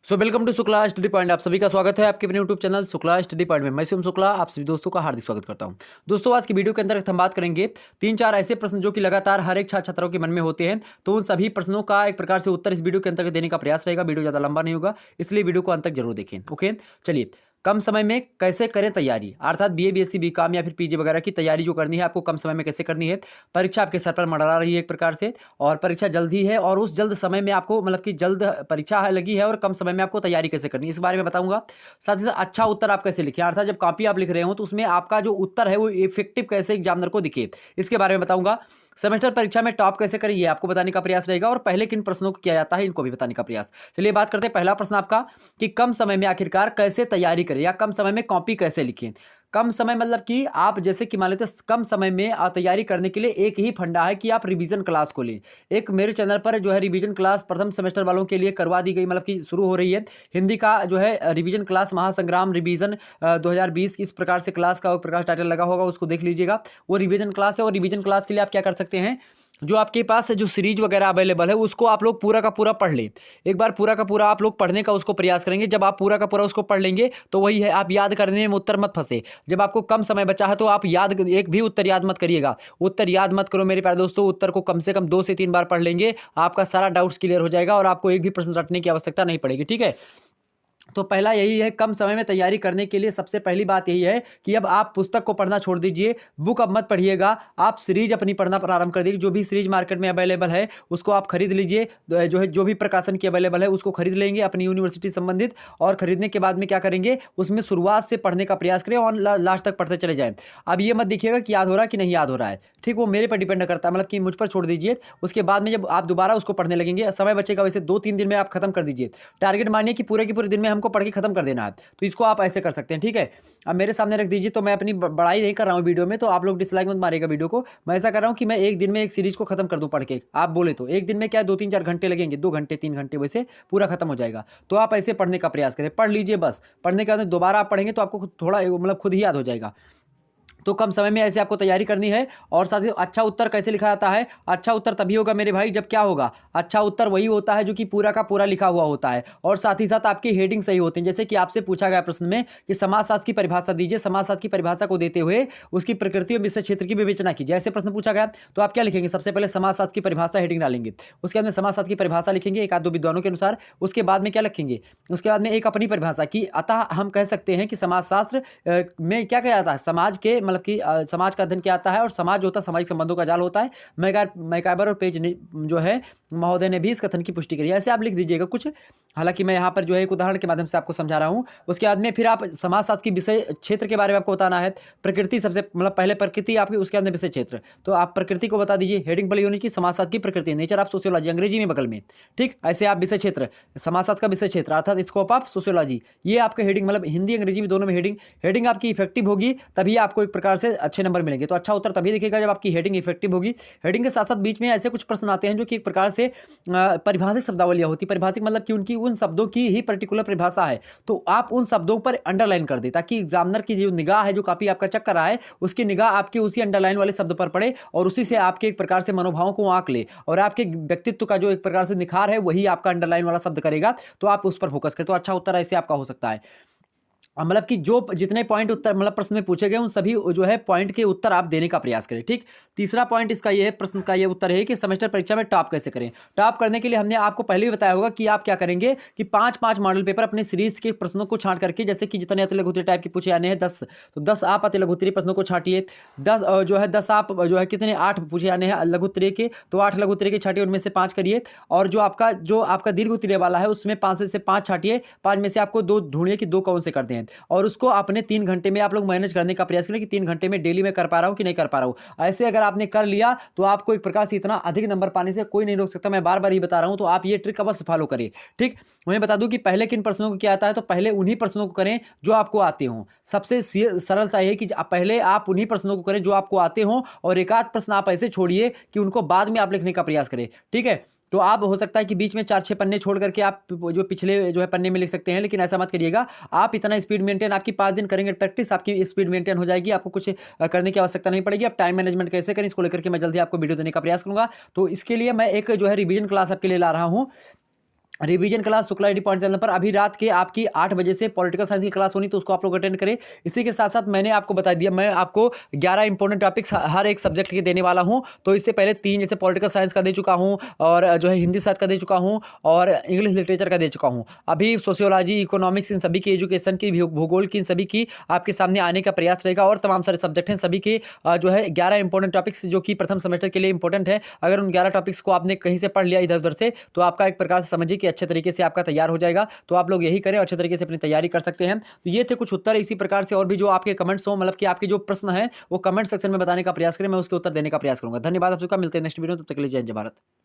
Welcome to Shukla study point. आप सभी का स्वागत है आपके अपने YouTube channel Shukla study point में। मैं शिवम शुक्ला आप सभी दोस्तों का हार्दिक स्वागत करता हूं। दोस्तों, आज की वीडियो के अंदर हम बात करेंगे तीन चार ऐसे प्रश्न जो कि लगातार हर एक छात्र छात्राओं के मन में होते हैं। तो उन सभी प्रश्नों का एक प्रकार से उत्तर इस वीडियो के अंतर्गत देने का प्रयास रहेगा। वीडियो ज़्यादा लंबा नहीं होगा, इसलिए वीडियो को अंत तक जरूर देखें। ओके, चलिए। कम समय में कैसे करें तैयारी, अर्थात बीए बीएससी बीकॉम या फिर पीजी वगैरह की तैयारी जो करनी है आपको कम समय में कैसे करनी है। परीक्षा आपके सर पर मंडरा रही है एक प्रकार से, और परीक्षा जल्द ही है, और उस जल्द समय में आपको मतलब कि जल्द परीक्षा है लगी है और कम समय में आपको तैयारी कैसे करनी है इस बारे में बताऊंगा। साथ ही साथ अच्छा उत्तर आप कैसे लिखें, अर्थात जब कॉपी आप लिख रहे हो तो उसमें आपका जो उत्तर है वो इफेक्टिव कैसे एग्जामिनर को दिखे, इसके बारे में बताऊंगा। सेमेस्टर परीक्षा में टॉप कैसे करें ये आपको बताने का प्रयास रहेगा, और पहले किन प्रश्नों को किया जाता है इनको भी बताने का प्रयास। चलिए बात करते हैं। पहला प्रश्न आपका कि कम समय में आखिरकार कैसे तैयारी करें या कम समय में कॉपी कैसे लिखें। कम समय मतलब कि आप जैसे कि मान लेते हैं कम समय में तैयारी करने के लिए एक ही फंडा है कि आप रिवीजन क्लास को लें। एक मेरे चैनल पर जो है रिवीजन क्लास प्रथम सेमेस्टर वालों के लिए करवा दी गई, मतलब कि शुरू हो रही है। हिंदी का जो है रिवीजन क्लास महासंग्राम रिवीजन 2020 इस प्रकार से क्लास का एक प्रकार टाइटल लगा होगा, उसको देख लीजिएगा। वो रिवीजन क्लास है, और रिवीजन क्लास के लिए आप क्या कर सकते हैं, जो आपके पास जो सीरीज वगैरह अवेलेबल है उसको आप लोग पूरा का पूरा पढ़ लें। एक बार पूरा का पूरा आप लोग पढ़ने का उसको प्रयास करेंगे। जब आप पूरा का पूरा उसको पढ़ लेंगे तो वही है, आप याद करने में उत्तर मत फंसे। जब आपको कम समय बचा है तो आप याद एक भी उत्तर याद मत करिएगा, उत्तर याद मत करो मेरे प्यारे दोस्तों। उत्तर को कम से कम 2 से 3 बार पढ़ लेंगे, आपका सारा डाउट्स क्लियर हो जाएगा और आपको एक भी प्रश्न रटने की आवश्यकता नहीं पड़ेगी। ठीक है, तो पहला यही है, कम समय में तैयारी करने के लिए सबसे पहली बात यही है कि अब आप पुस्तक को पढ़ना छोड़ दीजिए, बुक अब मत पढ़िएगा, आप सीरीज अपनी पढ़ना प्रारंभ कर दीजिए। जो भी सीरीज मार्केट में अवेलेबल है उसको आप खरीद लीजिए, जो है जो भी प्रकाशन की अवेलेबल है उसको खरीद लेंगे अपनी यूनिवर्सिटी संबंधित, और खरीदने के बाद में क्या करेंगे, उसमें शुरुआत से पढ़ने का प्रयास करें और लास्ट तक पढ़ते चले जाएं। अब ये मत देखिएगा कि याद हो रहा है कि नहीं याद हो रहा है, ठीक, वो मेरे पर डिपेंड करता है, मतलब कि मुझ पर छोड़ दीजिए। उसके बाद में जब आप दोबारा उसको पढ़ने लगेंगे, समय बचेगा वैसे 2-3 दिन में आप खत्म कर दीजिए। टारगेट मानिए कि पूरे के पूरे दिन में हमको पढ़ के खत्म कर देना है, तो इसको आप ऐसे कर सकते हैं। ठीक है, अब मेरे सामने रख दीजिए, तो मैं अपनी बड़ाई नहीं कर रहा हूँ वीडियो में, तो आप लोग डिसलाइक मत मारिएगा वीडियो को। मैं ऐसा कर रहा हूँ कि मैं एक दिन में एक सीरीज को खत्म कर दूं पढ़ के। आप बोले तो एक दिन में क्या 2-3-4 घंटे लगेंगे, 2 घंटे 3 घंटे वैसे पूरा खत्म हो जाएगा। तो आप ऐसे पढ़ने का प्रयास करें, पढ़ लीजिए बस। पढ़ने के बाद दोबारा आप पढ़ेंगे तो आपको थोड़ा मतलब खुद ही याद हो जाएगा। तो कम समय में ऐसे आपको तैयारी करनी है। और साथ ही अच्छा उत्तर कैसे लिखा जाता है, अच्छा उत्तर तभी होगा मेरे भाई जब क्या होगा, अच्छा उत्तर वही होता है जो कि पूरा का पूरा लिखा हुआ होता है, और साथ ही साथ आपकी हेडिंग सही होती है। जैसे कि आपसे पूछा गया प्रश्न में कि समाजशास्त्र की परिभाषा दीजिए, समाजशास्त्र की परिभाषा को देते हुए उसकी प्रकृति और विषय क्षेत्र की विवेचना कीजिए, ऐसे प्रश्न पूछा गया। तो आप क्या लिखेंगे, सबसे पहले समाजशास्त्र की परिभाषा हेडिंग डालेंगे, उसके बाद में समाजशास्त्र की परिभाषा लिखेंगे एक आध दो विद्वानों के अनुसार। उसके बाद में क्या लिखेंगे, उसके बाद में एक अपनी परिभाषा की, अतः हम कह सकते हैं कि समाजशास्त्र में क्या कहा जाता है, समाज के मतलब कि समाज का अध्ययन क्या आता है, और समाज होता है सामाजिक संबंधों का जाल होता है। मैकाबर और पेज जो है महोदय ने भी इस कथन की पुष्टि करी है। ऐसे आप लिख दीजिएगा कुछ, हालांकि मैं यहाँ पर जो है एक उदाहरण के माध्यम से आपको समझा रहा हूँ। उसके बाद में फिर आप समाजशास्त्र की विषय क्षेत्र के बारे में आपको बताना है। प्रकृति सबसे मतलब पहले प्रकृति आपकी, उसके बाद में विषय क्षेत्र, तो आप प्रकृति को बता दीजिए, हेडिंग भले होनी की समाजशास्त्र की प्रकृति, नेचर ऑफ सोशियोलॉजी अंग्रेजी में बगल में। ठीक, ऐसे आप विषय क्षेत्र, समाजशास्त्र का विषय क्षेत्र अर्थात स्कोप ऑफ सोशियोलॉजी, ये आपके हेडिंग मतलब हिंदी अंग्रेजी में दोनों में हेडिंग आपकी इफेक्टिव होगी, तभी आपको एक प्रकार से अच्छे नंबर मिलेंगे। तो अच्छा उत्तर तभी दिखेगा जब आपकी हेडिंग इफेक्टिव होगी। हेडिंग के साथ साथ बीच में ऐसे कुछ प्रश्न आते हैं जो कि एक प्रकार से परिभाषित शब्दावलियां होती है। परिभाषित मतलब कि उनकी उन शब्दों की ही पर्टिकुलर परिभाषा है, तो आप उन शब्दों पर अंडरलाइन कर दे, ताकि एग्जामिनर की जो निगाह है, जो कॉपी आपका चेक कर रहा है, उसकी निगाह आपके उसी अंडरलाइन वाले शब्द पर पड़े, और उसी से आपके एक प्रकार से मनोभावों को आंक ले, और आपके व्यक्तित्व का जो एक प्रकार से निखार है वही आपका अंडरलाइन वाला शब्द करेगा। तो आप उस पर फोकस करें, तो अच्छा उत्तर ऐसे आपका हो सकता है। मतलब कि जो जितने पॉइंट उत्तर मतलब प्रश्न में पूछे गए उन सभी जो है पॉइंट के उत्तर आप देने का प्रयास करें। ठीक, तीसरा पॉइंट इसका ये है, प्रश्न का ये उत्तर है कि सेमेस्टर परीक्षा में टॉप कैसे करें। टॉप करने के लिए हमने आपको पहले भी बताया होगा कि आप क्या करेंगे कि 5-5 मॉडल पेपर अपने सीरीज के प्रश्नों को छांट करके, जैसे कि जितने अति लघु उत्तरीय टाइप के पूछे जाने हैं 10, तो 10 आप अति लघु उत्तरीय प्रश्नों को छांटिए। 10 जो है 10 आप जो है कितने 8 पूछे जाने हैं लघु उत्तरीय के, तो 8 लघु उत्तरीय के छाटिए, उनमें से 5 करिए। और जो आपका दीर्घ उत्तरीय वाला है उसमें 5 से 5 छाटिए, 5 में से आपको 2 ढूंढिए कि 2 कौन से करते हैं, और उसको अपने 3 घंटे में आप लोग मैनेज करने का प्रयास करें कि 3 घंटे में डेली में कर पा रहा हूं कि नहीं कर पा रहा हूं। ऐसे अगर आपने कर लिया तो आपको एक प्रकार से इतना अधिक नंबर पाने से कोई नहीं रोक सकता, मैं बार बार ही बता रहा हूं, तो आप ये ट्रिक अवश्य फॉलो करें। ठीक, मैं बता दूं कि पहले किन प्रश्नों को क्या आता है, तो पहले उन्हीं प्रश्नों को करें जो आपको आते हों। सबसे सरल सा है कि पहले आप उन्हीं प्रश्नों को करें जो आपको आते हों, और एक आध प्रश्न आप ऐसे छोड़िए कि उनको बाद में आप लिखने का प्रयास करें। ठीक है, तो आप हो सकता है कि बीच में 4-6 पन्ने छोड़ करके आप जो पिछले जो है पन्ने में लिख सकते हैं, लेकिन ऐसा मत करिएगा। आप इतना स्पीड मेंटेन, आपकी 5 दिन करेंगे प्रैक्टिस, आपकी स्पीड मेंटेन हो जाएगी, आपको कुछ करने की आवश्यकता नहीं पड़ेगी। आप टाइम मैनेजमेंट कैसे करें इसको लेकर के मैं जल्दी आपको वीडियो देने का प्रयास करूंगा। तो इसके लिए मैं एक जो है रिवीजन क्लास आपके लिए ला रहा हूं, रिवीजन क्लास शुक्ला एडी पॉइंट चैनल पर अभी रात के आपकी 8 बजे से पॉलिटिकल साइंस की क्लास होनी, तो उसको आप लोग अटेंड करें। इसी के साथ साथ मैंने आपको बता दिया, मैं आपको 11 इंपॉर्टेंट टॉपिक्स हर एक सब्जेक्ट के देने वाला हूं। तो इससे पहले 3 जैसे पॉलिटिकल साइंस का दे चुका हूं, और जो है हिंदी साहित्य का दे चुका हूं, और इंग्लिश लिटरेचर का दे चुका हूं। अभी सोशियोलॉजी, इकोनॉमिक्स, इन सभी की, एजुकेशन की, भूगोल की, इन सभी की आपके सामने आने का प्रयास रहेगा। और तमाम सारे सब्जेक्ट हैं, सभी के जो है 11 इंपॉर्टेंट टॉपिक्स जो कि प्रथम सेमेस्टर के लिए इंपॉर्टेंट है। अगर उन 11 टॉपिक्स को आपने कहीं से पढ़ लिया इधर उधर से, तो आपका एक प्रकार से समझिए कि अच्छे तरीके से आपका तैयार हो जाएगा। तो आप लोग यही करें और अच्छे तरीके से अपनी तैयारी कर सकते हैं। तो ये थे कुछ उत्तर। इसी प्रकार से और भी जो आपके कमेंट्स हो, मतलब कि आपके जो प्रश्न हैं वो कमेंट सेक्शन में बताने का प्रयास करें, मैं उसके उत्तर देने का प्रयास करूंगा। धन्यवाद आप सबका, मिलते हैं नेक्स्ट वीडियो में, तब तक के लिए जय हिंद, जय भारत।